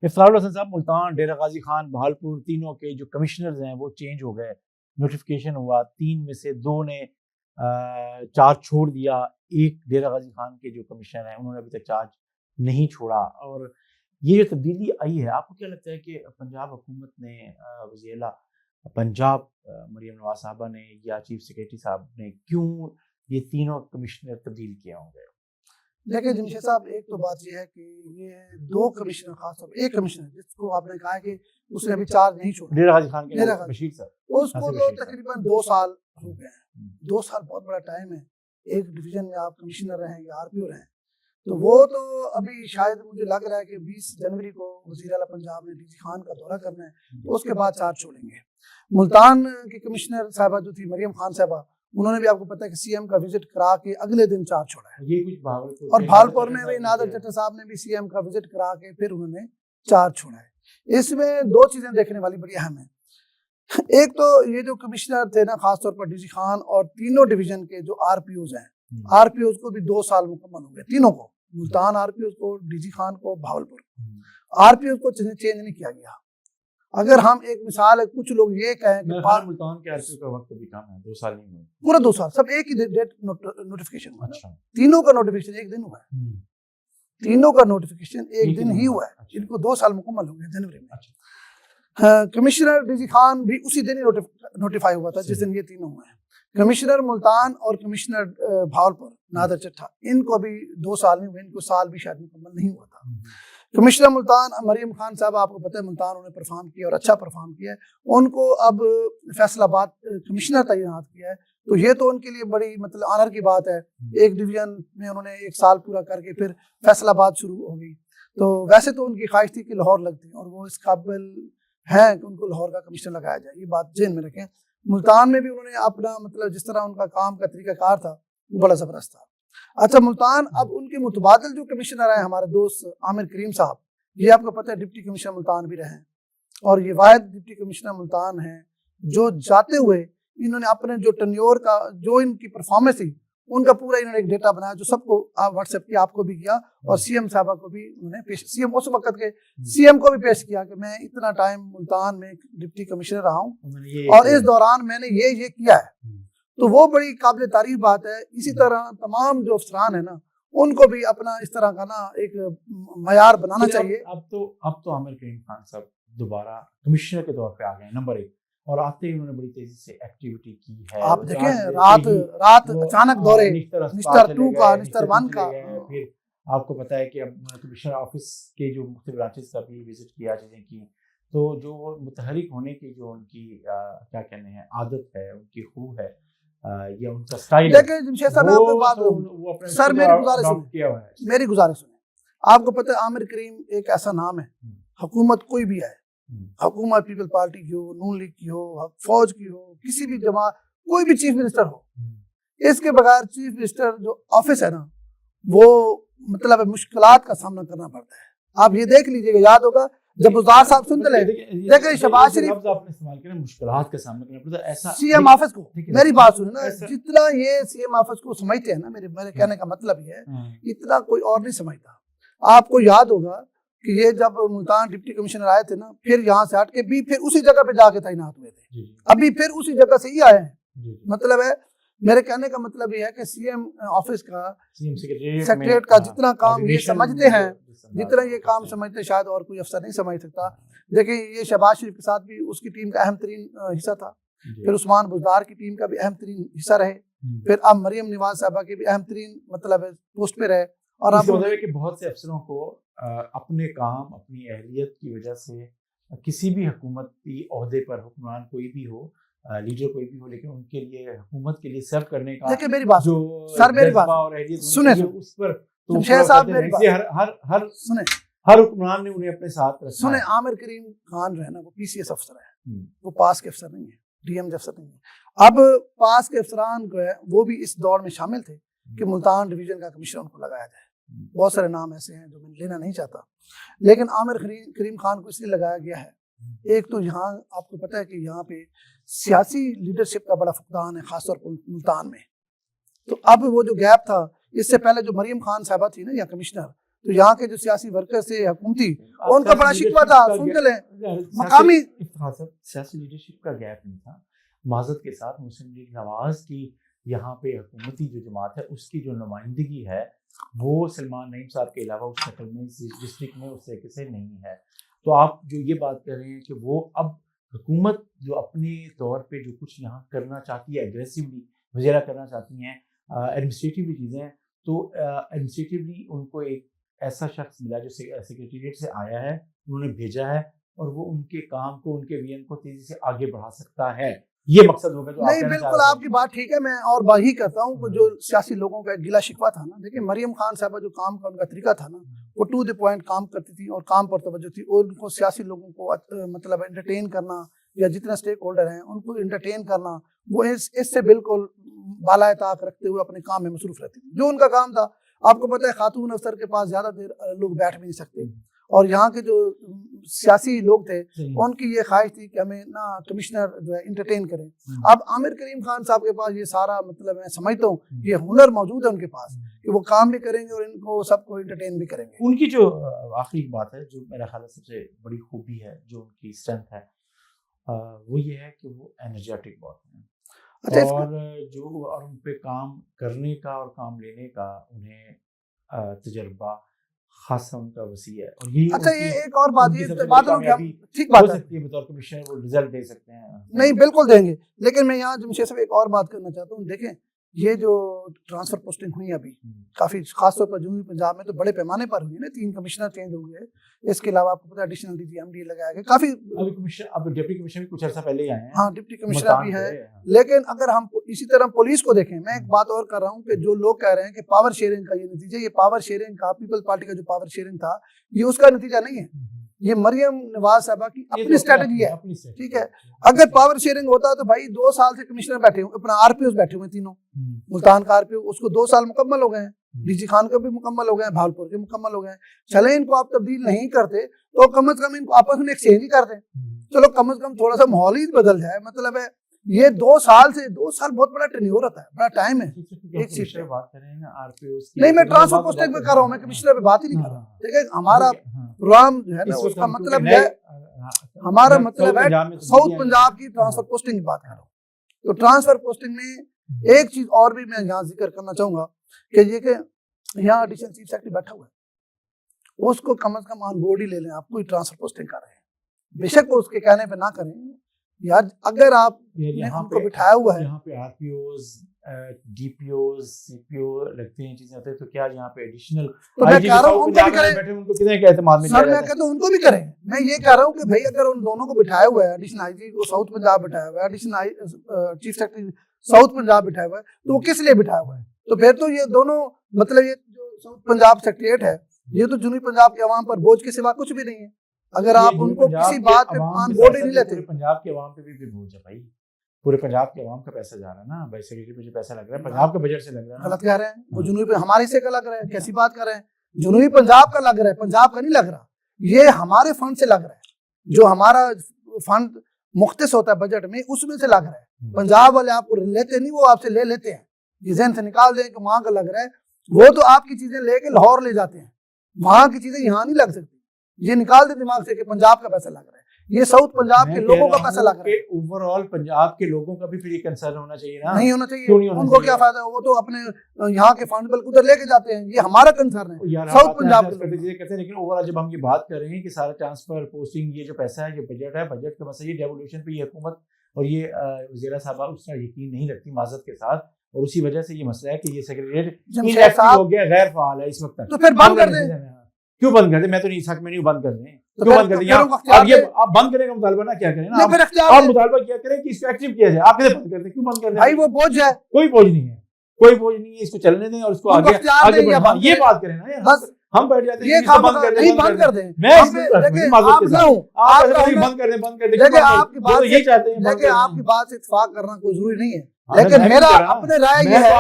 इफ्तारुल हसन साहब, मुल्तान, डेरा गाजी खान, बहालपुर, तीनों के जो कमिश्नर्स हैं वो चेंज हो गए, नोटिफिकेशन हुआ, 3 में से 2 ने चार्ज छोड़ दिया। एक डेरा गाजी खान के जो कमिश्नर हैं उन्होंने अभी तक चार्ज नहीं छोड़ा। और ये जो तब्दीली आई है, आपको क्या लगता है कि पंजाब हुकूमत ने, वज़ीर आला पंजाब मरियम नवाज साहबा ने या चीफ सेक्रेटरी साहब ने क्यों ये तीनों कमिश्नर तब्दील किए होंगे? देखिए जमशेद साहब, एक तो बात यह है कि ये 2 कमिश्नर, खासतौर पर एक कमिश्नर जिसको आपने कहा है कि उसने अभी चार्ज नहीं छोड़ा, डेरा गाजी खान के बशीर साहब, उसको तो तकरीबन 2 साल हो गए हैं। 2 साल बहुत बड़ा टाइम है। एक डिवीजन में आप कमिश्नर रहे या आरपीओ रहे, तो वो तो अभी शायद मुझे लग रहा है कि 20 जनवरी को वज़ीर आला पंजाब ने डीजी खान का दौरा करना है, तो उसके बाद चार्ज छोड़ेंगे। मुल्तान की कमिश्नर साहबा जो थी मरियम खान साहबा, उन्होंने भी आपको पता है कि सीएम का विजिट करा के अगले दिन चार्ज छोड़ा है। ये कुछ भावलपुर और भावलपुर में भी नादर जट्टा साहब ने भी सीएम का विजिट करा के फिर उन्होंने चार्ज छोड़ा है। इसमें 2 चीजें देखने वाली बड़ी अहम है। एक तो ये जो कमिश्नर थे ना, खासतौर पर डीजी खान और तीनों डिवीजन के जो आरपीओज हैं, आरपीओज को भी 2 साल मुकम्मल हो गए, तीनों को, मुल्तान आरपीओज को, डीजी खान को, भावलपुर आरपीओज को चेंज नहीं किया गया। अगर हम एक मिसाल है, कुछ लोग ये कहें कि मुल्तान के आरपीओ का वक्त भी कम है, 2 साल नहीं हुए, पूरा 2 साल, सब एक ही डेट नोटिफिकेशन हुआ। अच्छा, तीनों का नोटिफिकेशन एक दिन हुआ है, तीनों का नोटिफिकेशन एक दिन ही हुआ है। अच्छा। इनको 2 साल मुकम्मल हो गए जनवरी में। अच्छा। कमिश्नर डीजी खान भी उसी दिन ही नोटिफाई हुआ था जिस दिन ये तीनों हुए हैं। कमिश्नर मुल्तान और कमिश्नर भावलपुर नादर चट्टा, इनको अभी 2 साल नहीं हुए, इनको साल भी शायद मुकम्मल नहीं हुआ था। कमिश्नर मुल्तान मरियम खान साहब, आपको पता है मुल्तान उन्होंने परफॉर्म किया और अच्छा परफॉर्म किया है, उनको अब फैसलाबाद कमिश्नर तैनात किया है, तो ये तो उनके लिए बड़ी मतलब ऑनर की बात है। एक डिवीजन में उन्होंने 1 साल पूरा करके फिर फैसलाबाद शुरू हो गई, तो वैसे तो उनकी ख्वाहिश थी कि लाहौर लगती और वो इस काबिल हैं कि उनको लाहौर का कमिश्नर लगाया जाए, ये बात जेहन में रखें। मुल्तान में भी उन्होंने अपना मतलब जिस तरह उनका काम का तरीकाकार था वो बड़ा ज़बरदस्त था। अच्छा, मुल्तान अब उनके मुतबादिल जो कमिश्नर आए हमारे दोस्त आमिर करीम साहब, ये आपको पता है डिप्टी कमिश्नर मुल्तान भी रहे हैं, और ये वाहिद डिप्टी कमिश्नर मुल्तान हैं जो जाते हुए इन्होंने अपने जो टेन्योर का जो इनकी परफॉर्मेंस थी उनका पूरा इन्होंने एक डेटा बनाया, जो सबको व्हाट्सएप किया, आपको भी किया और सीएम साहबा को भी उन्होंने पेश, सीएम उस वक्त के सीएम को भी पेश किया कि मैं इतना टाइम मुल्तान में डिप्टी कमिश्नर रहा हूँ और इस दौरान मैंने ये किया है, तो वो बड़ी काबिल तारीफ बात है। इसी तरह तमाम जो अफसरान है ना, उनको भी अपना इस तरह का ना एक मयार बनाना चाहिए। अब तो आमिर करीम खान साहब दोबारा कमिश्नर के तौर पे आ गए नंबर 1, और आते ही उन्होंने बड़ी तेजी से एक्टिविटी की है। आप देखें रात अचानक दौरे निस्तर 2 का, निस्तर 1 का, फिर आपको पता है कि अब कमिश्नर ऑफिस के जो मुख्तलिफ ब्रांचेस का भी विजिट किया, चीज़ें की, तो जो मुतहरिक होने की जो उनकी क्या कहने हैं आदत है, उनकी खूब है, ये उनका स्टाइल है। लेकिन जमशेद साहब, मैं आपको बात कहूं सर, मेरी गुजारिश सुने। आपको पता है आमिर करीम एक ऐसा नाम है, हुकूमत कोई भी है, हुकूमत पीपल पार्टी की हो, नून लीग की हो, फौज की हो, किसी भी जमात, कोई भी चीफ मिनिस्टर हो, इसके बगैर चीफ मिनिस्टर जो ऑफिस है ना, वो मतलब मुश्किलात का सामना करना पड़ता है। आप ये देख लीजिएगा, याद होगा जब गुजार साहब सुनते रहे, देखिए शहबाज शरीफ आपने इस्तेमाल किया मुश्किलात का सामना करना पड़ता है, ऐसा सीएम ऑफिस को, मेरी बात सुने ना, जितना ये सीएम ऑफिस को समझते हैं ना, मेरे कहने का मतलब ये है, इतना कोई और नहीं समझता। आपको याद होगा कि ये जब मुल्तान डिप्टी कमिश्नर आए थे ना, फिर यहाँ से हट के भी फिर उसी जगह पे जाके तैनात हुए थे, अभी फिर उसी जगह से ही आए हैं। मतलब है, मेरे कहने का मतलब ये है कि सीएम ऑफिस का, सेक्रेटरीट का जितना काम ये समझते हैं, जितना ये काम समझते शायद और कोई अफसर नहीं समझ सकता। देखिए ये शहबाज शरीफ के साथ भी उसकी टीम का अहम तरीन हिस्सा था, फिर उस्मान बुज़दार की टीम का भी अहम तरीन हिस्सा रहे, फिर अब मरियम नवाज साहबा के भी अहम तरीन मतलब पोस्ट पे रहे। और अब बहुत से अफसरों को अपने काम, अपनी अहलियत की वजह से किसी भी हुकूमती ओहदे पर हुक्मरान कोई भी हो, लीडर कोई भी हो, लेकिन उनके लिए हुकूमत के लिए सर्व करने का, देखिए मेरी बात जो सर, मेरी बात सुने उस पर तो साहब मेरी बात सुने, हर हुक्मरान ने उन्हें अपने साथ रखा। सुने, आमिर करीम खान जो है ना, वो पीसीएस अफसर है, वो पास के अफसर नहीं है, डीएम अफसर नहीं है। अब पास के अफसरान को है वो भी इस दौड़ में शामिल थे कि मुल्तान डिवीजन का कमिश्नर उनको लगाया जाए। बहुत सारे नाम ऐसे हैं जो मैं लेना नहीं चाहता, लेकिन आमिर करीम खान को इसलिए लगाया गया है, एक तो यहाँ आपको पता है कि यहाँ पे सियासी लीडरशिप का बड़ा फुकदान है, खासतौर पर मुल्तान में। तो अब वो जो गैप था, इससे पहले जो मरियम खान साहबा थी ना या कमिश्नर, तो यहाँ के जो सियासी वर्कर से हुकूमती उनका बड़ा शिकवा था, सुन चले मकामी सियासी लीडरशिप का गैप नहीं था। माजरत के साथ मुस्लिम लीग नवाज की यहाँ पे हुकूमती जो जमात है उसकी जो नुमाइंदगी है वो सलमान नईम साहब के अलावा उस शक्ल में इस डिस्ट्रिक्ट में उस तरीके से नहीं है। तो आप जो ये बात कर रहे हैं कि वो अब हुकूमत जो अपने तौर पे जो कुछ यहाँ करना चाहती है एग्रेसिवली वगैरह करना चाहती हैं एडमिनिस्ट्रेटिव चीज़ें हैं, तो एडमिनिस्ट्रेटिवली उनको एक ऐसा शख्स मिला जो सेक्रेटेरिएट से आया है, उन्होंने भेजा है और वो उनके काम को उनके विजन को तेजी से आगे बढ़ा सकता है। ये मकसद होगा जो नहीं, बिल्कुल आपकी बात ठीक है। मैं और बात ही करता हूँ जो सियासी लोगों का गिला शिकवा था ना, देखिए मरियम खान साहबा जो काम का उनका तरीका था ना, वो टू द पॉइंट काम करती थी और काम पर तवज्जो थी। और उनको सियासी लोगों को मतलब एंटरटेन करना या जितने स्टेक होल्डर हैं उनको एंटरटेन करना, वो इससे बिल्कुल बालाए ताक रखते हुए अपने काम में मसरूफ रहती थी, जो उनका काम था। आपको पता है खातून अफसर के पास ज्यादा देर लोग बैठ भी नहीं सकते, और यहाँ के जो सियासी लोग थे उनकी ये ख्वाहिश थी कि हमें ना कमिश्नर जो है इंटरटेन करें। अब आमिर करीम खान साहब के पास ये सारा मतलब मैं समझता हूँ ये हुनर मौजूद है उनके पास कि वो काम भी करेंगे और इनको सबको इंटरटेन भी करेंगे। उनकी जो आखिरी बात है जो मेरा ख्याल सबसे बड़ी खूबी है, जो उनकी स्ट्रेंथ है, वो ये है कि वो एनर्जेटिक बहुत हैं। अच्छा, और जो और उन पे काम करने का और काम लेने का उन्हें तजर्बा खासा उनका वसी है। और यही अच्छा, ये एक और बात, ये बात ठीक बात है, बतौर कमिश्नर वो रिजल्ट दे सकते हैं। नहीं, बिल्कुल देंगे, लेकिन मैं यहाँ जमशेद साहब एक और बात करना चाहता हूँ। देखें ये जो ट्रांसफर पोस्टिंग हुई अभी काफी खासतौर पर जनूबी पंजाब में तो बड़े पैमाने पर हुई है, 3 कमिश्नर चेंज हो गए। इसके अलावा आपको पता है एडिशनल डीजी एमडी लगाया गया, काफी अभी कमिश्नर, अब डिप्टी कमिश्नर भी कुछ अर्सा पहले ही आए हैं। हाँ, डिप्टी कमिश्नर भी है। लेकिन अगर हम इसी तरह पुलिस को देखें, मैं एक बात और कर रहा हूँ कि जो लोग कह रहे हैं कि पावर शेयरिंग का ये नतीजा, ये पावर शेयरिंग का पीपल पार्टी का जो पावर शेयरिंग था ये उसका नतीजा नहीं है, ये मरियम नवाज साहबा की अपनी स्ट्रेटजी है। ठीक है, अगर पावर शेयरिंग होता तो भाई 2 साल से कमिश्नर बैठे हुए, अपना आरपीओ बैठे हुए तीनों, मुल्तान का आरपीओ उसको 2 साल मुकम्मल हो गए हैं, डीजी खान के भी मुकम्मल हो गए हैं, भावलपुर के मुकम्मल हो गए हैं। चले इनको आप तब्दील नहीं करते तो कम से कम इनको आपस में एक्सचेंज ही कर दें, चलो कम से कम थोड़ा सा माहौल ही बदल जाए। मतलब है ये 2 साल बहुत बड़ा टेन्योर होता है, बड़ा टाइम है। एक सीट पे बात करें ना आरपीओ की, नहीं मैं ट्रांसफर पोस्टिंग पे कर रहा हूँ, मैं कमिश्नर पे बात ही नहीं कर रहा। ठीक है, हमारा प्रोग्राम जो है ना उसका मतलब है, हमारा मतलब है साउथ पंजाब की ट्रांसफर पोस्टिंग की बात कर रहा हूँ। तो ट्रांसफर पोस्टिंग में एक चीज और भी मैं यहाँ जिक्र करना चाहूंगा कि ये कि यहाँ एडिशनल चीफ सेक्रेटरी बैठा हुआ है, उसको कम से कम ऑन बोर्ड ही ले लें। आप कोई ट्रांसफर पोस्टिंग कर रहे हैं, बेशक वो उसके कहने पे ना करें यार, अगर आप यहाँ पे बिठाया हुआ है, यहाँ पे आरपीओज, डीपीओज, सीपीओ लगते हैं चीजें होते हैं, तो क्या यहाँ पे एडिशनल तो मैं कह रहा हूँ उनको भी करें, उनको कितने के एतमाद में सर मैं कहता हूँ उनको भी करें। मैं ये कह रहा हूँ कि भाई अगर उन दोनों को बिठाया हुआ है, एडिशनल आईजी को साउथ पंजाब बिठाया हुआ है, additional chief secretary south Punjab बिठाया हुआ है, तो वो किस लिए बिठाया हुआ है? तो फिर तो ये दोनों मतलब ये जो साउथ पंजाब सेक्रेटरिएट है ये तो जनूबी पंजाब के अवाम पर बोझ के सिवा कुछ भी नहीं है। अगर आप उनको किसी बात पे ऑन बोर्ड ही नहीं लेते, पंजाब के अवाम पे भी बोझ है भाई, पूरे पंजाब के अवाम का पैसा जा रहा है ना भाई, सेक्रेटरी पे जो पैसा लग रहा है पंजाब के बजट से लग रहा है। गलत कह रहे हैं, वो जनूबी पे हमारे हिस्से का लग रहा है, कैसी बात कर रहे हैं? जनूबी पंजाब का लग रहा है, पंजाब का नहीं लग रहा, ये हमारे फंड से लग रहा है, जो हमारा फंड मुख्तस होता है बजट में उसमें से लग रहा है। पंजाब वाले आपको लेते नहीं, वो आपसे ले लेते हैं, ये ज़हन से निकाल दें कि वहां का लग रहा है, वो तो आपकी चीजें लेके लाहौर ले जाते हैं, वहां की चीजें यहाँ नहीं लग सकती, ये निकाल दे दिमाग से कि पंजाब का पैसा लग रहा है, ये साउथ पंजाब के लोगों का पैसा लग रहा है। ओवरऑल पंजाब के लोगों का भी फिर ये कंसर्न होना चाहिए ना, नहीं होना चाहिए, उनको क्या फायदा, वो तो अपने यहाँ के फंड बल्कि उधर लेके जाते हैं, ये हमारा कंसर्न है साउथ पंजाब के कहते हैं। लेकिन ओवरऑल जब हम ये बात कर रहे हैं कि सारा ट्रांसफर पोस्टिंग ये जो पैसा है, ये बजट है, बजट का मसला, ये डेवोल्यूशन पे ये हुकूमत और ये वज़ीर साहबा उसका यकीन नहीं रखती माजरत के साथ, और उसी वजह से ये मसला है कि ये सेक्रेटरीट हो गया, गैर फाल है इस वक्त। तो फिर बंद कर दें, क्यों बंद कर दे? मैं तो नहीं सक में नहीं बंद कर दें, क्यों बंद कर दें? अब ये आप बंद करें का मुतालबा ना क्या करें ना, आप मुतालबा क्या करें कि इसको एक्टिव किया जाए, आप कैसे बंद कर दें? क्यों बंद कर दें भाई? वो बोझ है, कोई बोझ नहीं है, कोई बोझ नहीं है, इसको चलने दें और इसको आगे ये बात करें ना, बस हम बैठ जाते हैं ये काम बंद कर दें, बंद कर दें। मैं बंद कर दें, देखिए आपकी बात यही चाहते हैं, देखिए आपकी बात से इत्तेफाक करना कोई जरूरी नहीं है, लेकिन मेरा अपने राय ये है,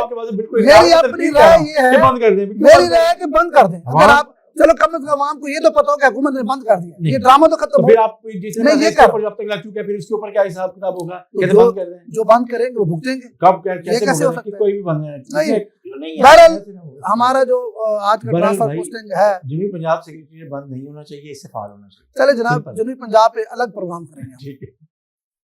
मेरी अपनी राय ये है, मेरी राय है कि बंद कर दें। अगर आप चलो कम से कम आपको ये तो पता हो कि हुकूमत ने बंद कर दिया, ये ड्रामा तो खत्म हो। फिर आप मैं ये कर जब तक लग चुका है, फिर इसके ऊपर क्या हिसाब किताब होगा? कैसे बंद कर दें? जो बंद करेंगे वो भुगतेंगे। कब कैसे हो सकता है? कोई भी बंद नहीं, नहीं है, बहरहाल ऐसे ना हो। हमारा जो आज का बहरहाल ट्रांसफर भाई, पोस्टिंग है, जनूबी पंजाब सेक्रेटरी बंद नहीं होना चाहिए, इससे फाल होना चाहिए। चले जनाब सिंपल। जनूबी पंजाब पे अलग प्रोग्राम करेंगे हम। ठीक है।